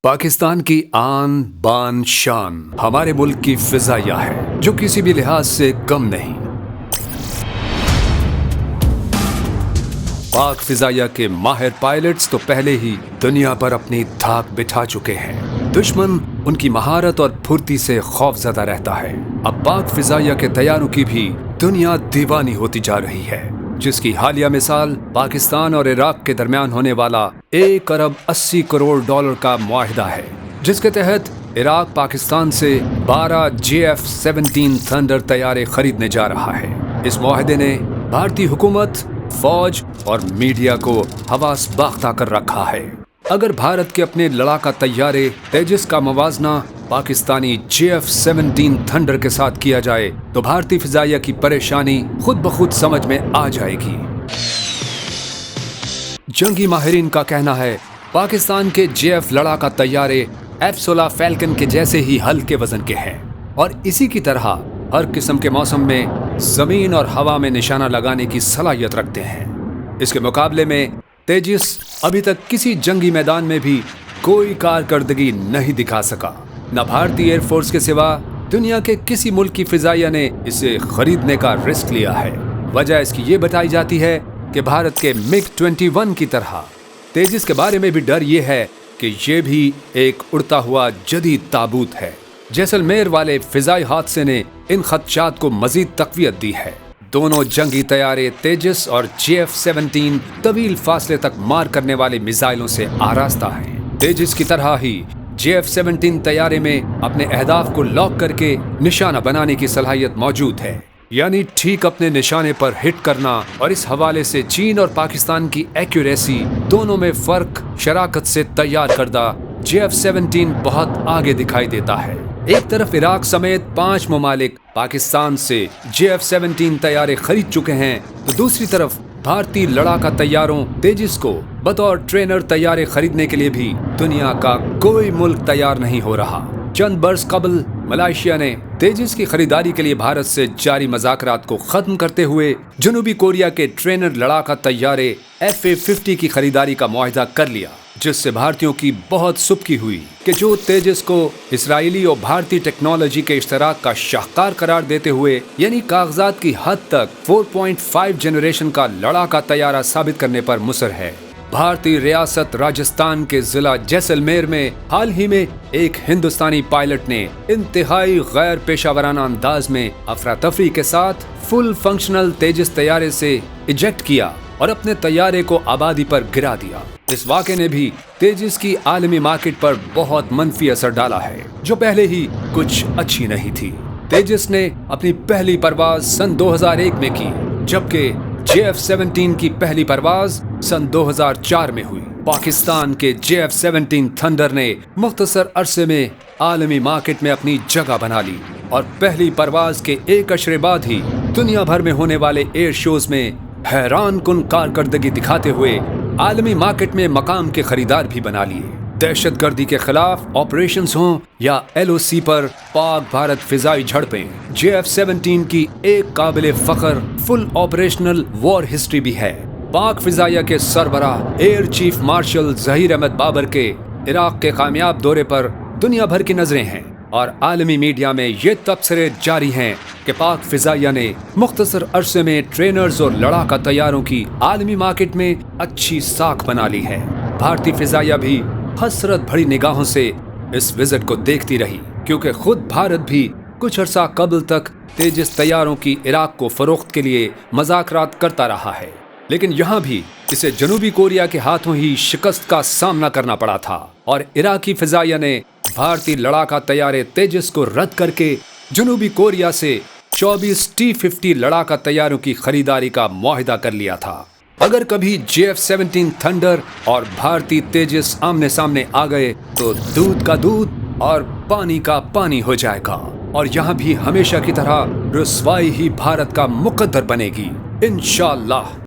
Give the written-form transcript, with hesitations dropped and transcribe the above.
پاکستان کی آن بان شان ہمارے ملک کی فضائیہ ہے جو کسی بھی لحاظ سے کم نہیں۔ پاک فضائیہ کے ماہر پائلٹس تو پہلے ہی دنیا پر اپنی دھاک بٹھا چکے ہیں۔ دشمن ان کی مہارت اور پھرتی سے خوف زدہ رہتا ہے۔ اب پاک فضائیہ کے طیاروں کی بھی دنیا دیوانی ہوتی جا رہی ہے، جس کی حالیہ مثال پاکستان اور عراق کے درمیان ہونے والا 1 ارب 80 کروڑ ڈالر کا معاہدہ ہے، جس کے تحت عراق پاکستان سے 12 JF-17 تھنڈر طیارے خریدنے جا رہا ہے۔ اس معاہدے نے بھارتی حکومت، فوج اور میڈیا کو حواس باختہ کر رکھا ہے۔ اگر بھارت کے اپنے لڑاکا طیارے تیجس کا موازنہ پاکستانی JF-17 تھنڈر کے ساتھ کیا جائے تو بھارتی فضائیہ کی پریشانی خود بخود سمجھ میں آ جائے گی۔ جنگی ماہرین کا کہنا ہے پاکستان کے JF لڑاکا طیارے F-16 فیلکن کے جیسے ہی ہلکے وزن کے ہیں اور اسی کی طرح ہر قسم کے موسم میں زمین اور ہوا میں نشانہ لگانے کی صلاحیت رکھتے ہیں۔ اس کے مقابلے میں تیجس ابھی تک کسی جنگی میدان میں بھی کوئی کارکردگی نہیں دکھا سکا۔ نہ بھارتی ایئر فورس کے سوا دنیا کے کسی ملک کی فضائیہ نے اسے خریدنے کا رسک لیا ہے۔ وجہ اس کی یہ بتائی جاتی ہے کہ بھارت کے MiG-21 کی طرح تیجس کے بارے میں بھی ڈر یہ ہے کہ یہ بھی ایک اڑتا ہوا جدید تابوت ہے۔ جیسلمیر والے فضائی حادثے نے ان خدشات کو مزید تقویت دی ہے۔ دونوں جنگی طیارے تیجس اور JF-17 طویل فاصلے تک مار کرنے والے میزائلوں سے آراستہ ہیں۔ تیجس کی طرح ہی JF-17 طیارے میں اپنے اہداف کو لاک کر کے نشانہ بنانے کی صلاحیت موجود ہے، یعنی ٹھیک اپنے نشانے پر ہٹ کرنا، اور اس حوالے سے چین اور پاکستان کی ایکوریسی دونوں میں فرق شراکت سے تیار کردہ JF-17 بہت آگے دکھائی دیتا ہے۔ ایک طرف عراق سمیت 5 ممالک پاکستان سے JF-17 طیارے خرید چکے ہیں تو دوسری طرف بھارتی لڑاکا طیاروں تیجس کو بطور ٹرینر طیارے خریدنے کے لیے بھی دنیا کا کوئی ملک تیار نہیں ہو رہا۔ چند برس قبل ملائیشیا نے تیجس کی خریداری کے لیے بھارت سے جاری مذاکرات کو ختم کرتے ہوئے جنوبی کوریا کے ٹرینر لڑاکا طیارے FA-50 کی خریداری کا معاہدہ کر لیا، جس سے بھارتیوں کی بہت سبکی ہوئی کہ جو تیجس کو اسرائیلی اور بھارتی ٹیکنالوجی کے اشتراک کا شاہکار قرار دیتے ہوئے، یعنی کاغذات کی حد تک 4.5 جنریشن کا لڑاکا طیارہ ثابت کرنے پر مصر ہے۔ بھارتی ریاست راجستھان کے ضلع جیسلمیر میں حال ہی میں ایک ہندوستانی پائلٹ نے انتہائی غیر پیشہ ورانہ انداز میں افراتفری کے ساتھ فل فنکشنل تیجس طیارے سے ایجیکٹ کیا اور اپنے طیارے کو آبادی پر گرا دیا۔ اس واقعے نے بھی تیجس کی عالمی مارکیٹ پر بہت منفی اثر ڈالا ہے، جو پہلے ہی کچھ اچھی نہیں تھی۔ تیجس نے اپنی پہلی پرواز سن 2001 میں کی، جبکہ JF-17 کی پہلی پرواز سن 2004 میں ہوئی۔ پاکستان کے JF-17 تھنڈر نے مختصر عرصے میں عالمی مارکیٹ میں اپنی جگہ بنا لی اور پہلی پرواز کے 1 عشرے بعد ہی دنیا بھر میں ہونے والے ایئر شوز میں حیران کن کارکردگی دکھاتے ہوئے عالمی مارکیٹ میں مقام کے خریدار بھی بنا لیے۔ دہشت گردی کے خلاف آپریشنز ہوں یا LOC پر پاک بھارت فضائی جھڑپیں، JF-17 کی ایک قابل فخر فل آپریشنل وار ہسٹری بھی ہے۔ پاک فضائیہ کے سربراہ air chief marshal Zaheer Ahmed Babar کے عراق کے کامیاب دورے پر دنیا بھر کی نظریں ہیں اور عالمی میڈیا میں یہ تبصرے جاری ہیں کہ پاک فضائیہ نے مختصر عرصے میں ٹرینرز اور لڑاکا طیاروں کی عالمی مارکیٹ میں اچھی ساکھ بنا لی ہے۔ بھارتی فضائیہ بھی حسرت بھری نگاہوں سے اس وزٹ کو دیکھتی رہی، کیونکہ خود بھارت بھی کچھ عرصہ قبل تک تیجس طیاروں کی عراق کو فروخت کے لیے مذاکرات کرتا رہا ہے، لیکن یہاں بھی اسے جنوبی کوریا کے ہاتھوں ہی شکست کا سامنا کرنا پڑا تھا اور عراقی فضائیہ نے بھارتی لڑاکا طیارے تیجس کو رد کر کے جنوبی کوریا سے 24 T-50 لڑاکا طیاروں کی خریداری کا معاہدہ کر لیا تھا۔ اگر کبھی JF-17 تھنڈر اور بھارتی تیجس آمنے سامنے آ گئے تو دودھ کا دودھ اور پانی کا پانی ہو جائے گا، اور یہاں بھی ہمیشہ کی طرح رسوائی ہی بھارت کا مقدر بنے گی، انشاءاللہ۔